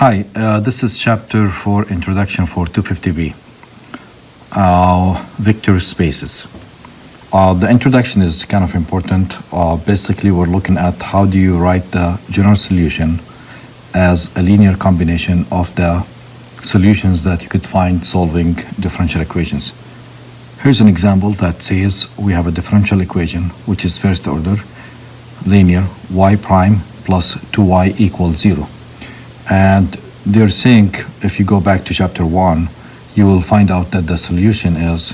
Hi, this is chapter 4, introduction for 250B, vector spaces. The introduction is kind of important. Basically, we're looking at how do you write the general solution as a linear combination of the solutions that you could find solving differential equations. Here's an example that says we have a differential equation, which is first order, linear, y prime plus 2y equals 0. And they're saying, if you go back to chapter 1, you will find out that the solution is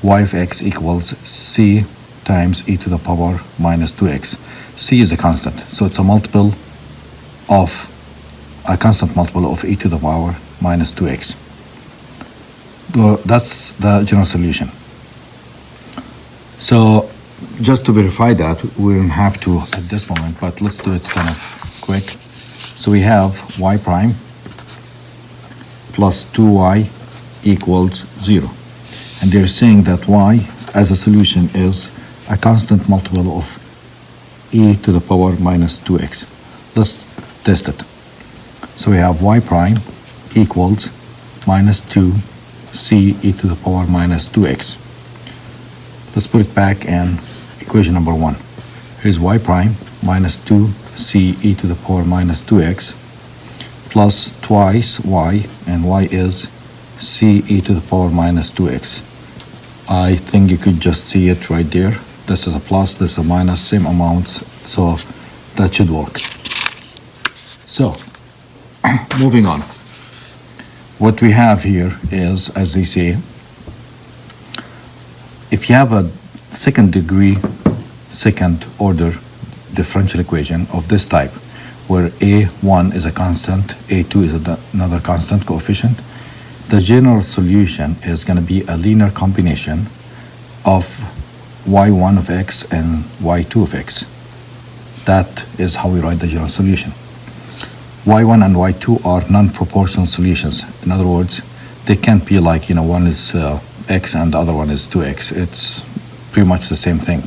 y of x equals c times e to the power minus 2x. C is a constant, so it's a constant multiple of e to the power minus 2x. That's the general solution. So just to verify that, we don't have to at this moment, but let's do it kind of quick. So we have y prime plus 2y equals 0. And they're saying that y as a solution is a constant multiple of e to the power minus 2x. Let's test it. So we have y prime equals minus 2 c e to the power minus 2x. Let's put it back in equation number 1. Here's y prime minus 2 c e to the power minus 2x plus twice y, and y is c e to the power minus 2x. I think you could just see it right there. This is a plus, this is a minus, same amounts, so that should work. So, moving on. What we have here is, as they say, if you have a second order differential equation of this type, where a1 is a constant, a2 is another constant coefficient, the general solution is going to be a linear combination of y1 of x and y2 of x. That is how we write the general solution. y1 and y2 are non-proportional solutions. In other words, they can't be like, one is x and the other one is 2x. It's pretty much the same thing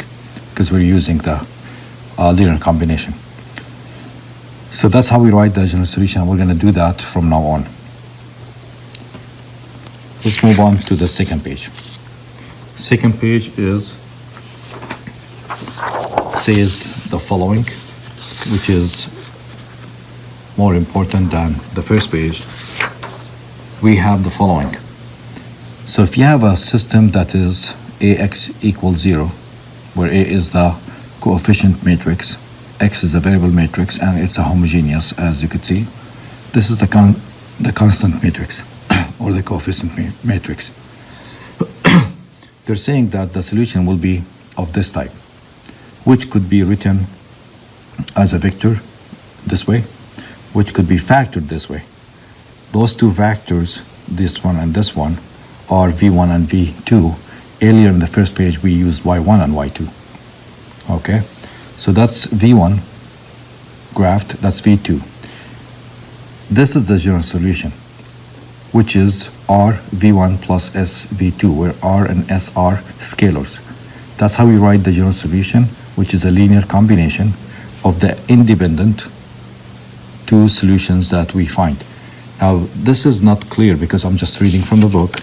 because we're using the linear combination. So that's how we write the general solution. We're going to do that from now on. Let's move on to the second page. Second page says the following, which is more important than the first page. We have the following. So if you have a system that is ax equals 0, where a is the coefficient matrix, x is the variable matrix, and it's a homogeneous, as you could see. This is the constant matrix or the coefficient matrix. They're saying that the solution will be of this type, which could be written as a vector this way, which could be factored this way. Those two factors, this one and this one, are v1 and v2. Earlier in the first page, we used y1 and y2. Okay, so that's v1 graphed, that's v2. This is the general solution, which is r v1 plus s v2, where r and s are scalars. That's how we write the general solution, which is a linear combination of the independent two solutions that we find. Now, this is not clear because I'm just reading from the book.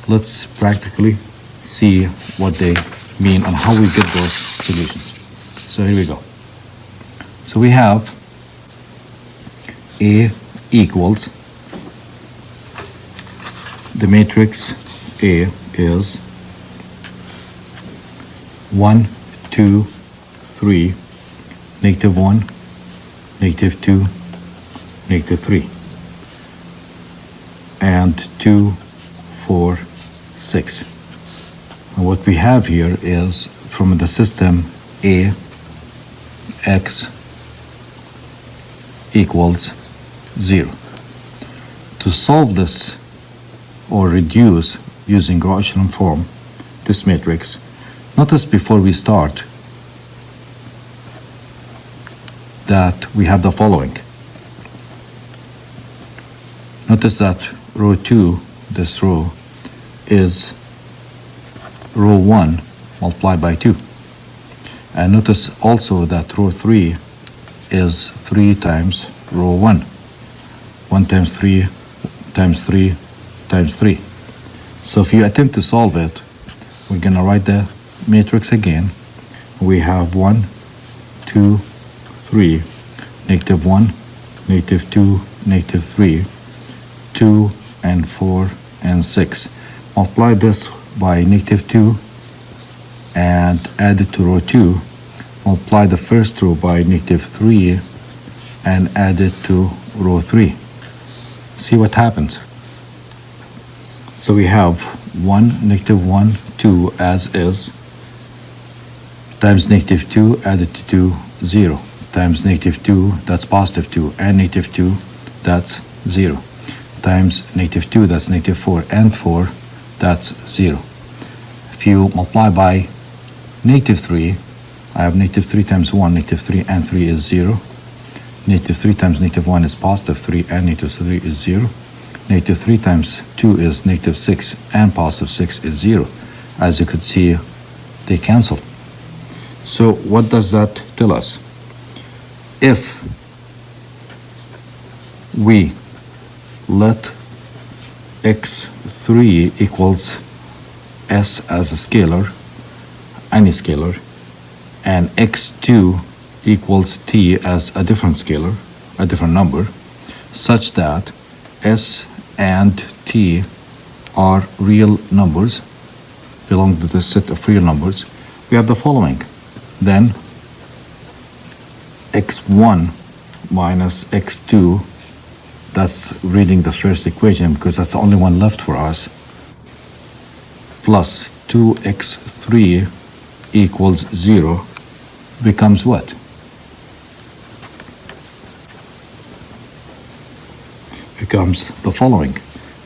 Let's practically see what they mean and how we get those solutions. So here we go. So we have A equals, the matrix A is 1, 2, 3, negative 1, negative 2, negative 3, and 2, 4, 6. And what we have here is from the system A, x equals 0. To solve this or reduce using Gaussian form this matrix, notice before we start that we have the following. Notice that row 2, this row, is row 1 multiplied by 2. And notice also that row 3 is 3 times row 1. 1 times 3 times 3 times 3. So if you attempt to solve it, we're going to write the matrix again. We have 1, 2, 3, negative 1, negative 2, negative 3, 2, and 4, and 6. Multiply this by negative 2 and add it to row 2. Multiply the first row by negative 3 and add it to row 3. See what happens. So we have 1, negative 1, 2 as is, times negative 2 added to 2, 0, times negative 2, that's positive 2, and negative 2, that's 0, times negative 2, that's negative 4, and 4, that's 0. If you multiply by negative 3, I have negative 3 times 1, negative 3 and 3 is 0. Negative 3 times negative 1 is positive 3 and negative 3 is 0. Negative 3 times 2 is negative 6 and positive 6 is 0. As you could see, they cancel. So what does that tell us? If we let x3 equals s as a scalar, any scalar, and x2 equals t as a different scalar, a different number, such that s and t are real numbers, belong to the set of real numbers, we have the following. Then x1 minus x2, that's reading the first equation because that's the only one left for us, plus 2x3 equals 0 becomes what? Becomes the following.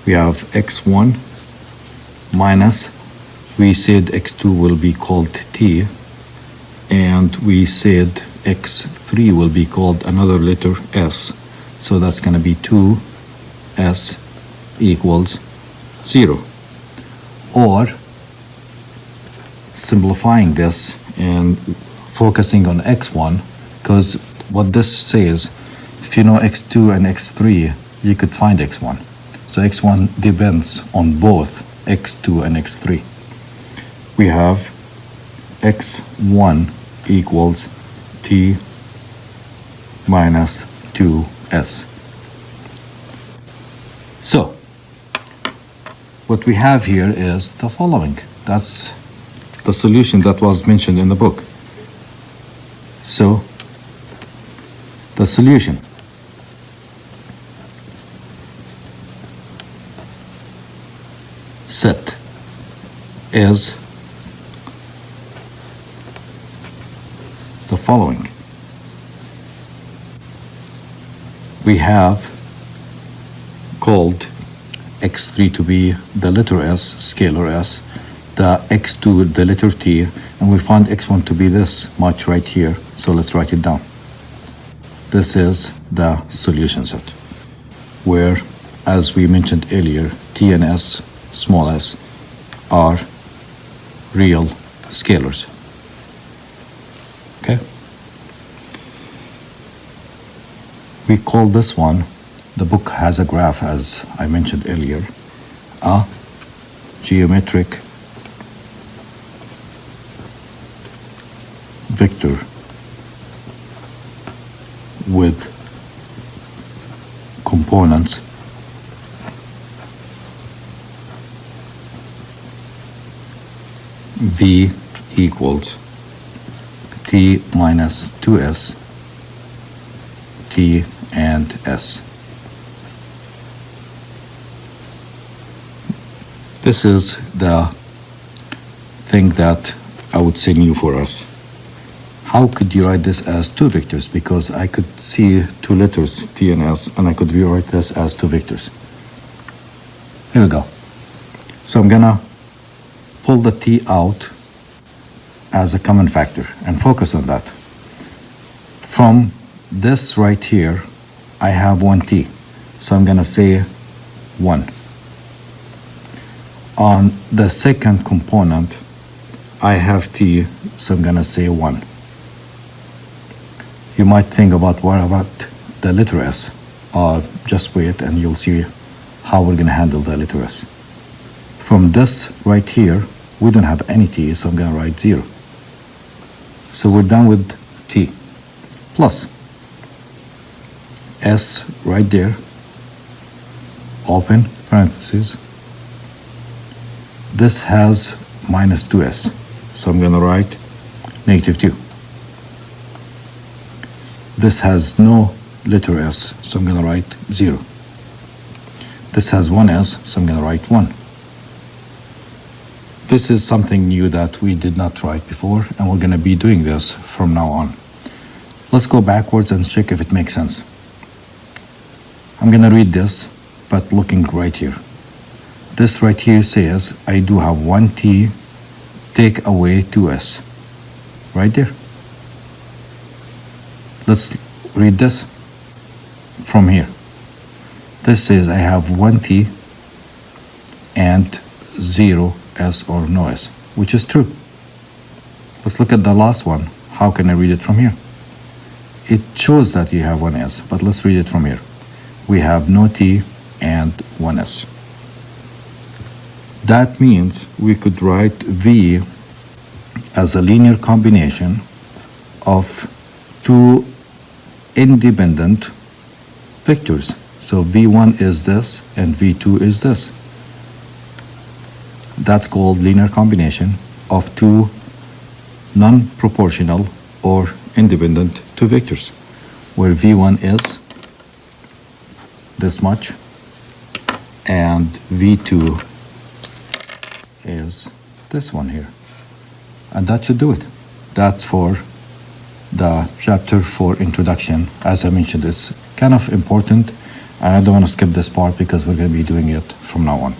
We have x1 minus, we said x2 will be called t, and we said x3 will be called another letter s. So that's going to be 2s equals 0. Or simplifying this and focusing on x1, because what this says, if you know x2 and x3, you could find x1. So x1 depends on both x2 and x3. We have x1 equals t minus 2s. So what we have here is the following. That's the solution that was mentioned in the book. So the solution set is the following. We have called x3 to be the letter s, scalar s, the x2 the letter t, and we found x1 to be this much right here, so let's write it down. This is the solution set, where, as we mentioned earlier, t and s, small s, are real scalars. Okay? We call this one, the book has a graph, as I mentioned earlier, a geometric vector with components v equals t minus 2s, t and s. This is the thing that I would say new for us. How could you write this as two vectors? Because I could see two letters, t and s, and I could rewrite this as two vectors. Here we go. So I'm gonna pull the t out as a common factor and focus on that. From this right here, I have 1t. So I'm gonna say 1. On the second component, I have t, so I'm gonna say 1. You might think about, what about the letter s? Just wait and you'll see how we're going to handle the letter S. From this right here, we don't have any t, so I'm going to write 0. So we're done with t. Plus S right there, open parentheses. This has minus 2s, so I'm going to write negative 2. This has no letter s, so I'm going to write 0. This has one s, so I'm going to write 1. This is something new that we did not write before, and we're going to be doing this from now on. Let's go backwards and check if it makes sense. I'm going to read this, but looking right here. This right here says I do have 1t, take away 2s. Right there. Let's read this from here. This says I have 1t and 0s or no s, which is true. Let's look at the last one. How can I read it from here? It shows that you have 1s, but let's read it from here. We have no t and 1s. That means we could write v as a linear combination of two independent vectors. So v1 is this and v2 is this. That's called linear combination of two non-proportional or independent two vectors, where v1 is this much and v2 is this one here. And that should do it. That's for the chapter 4 introduction. As I mentioned, it's kind of important, and I don't want to skip this part because we're going to be doing it from now on.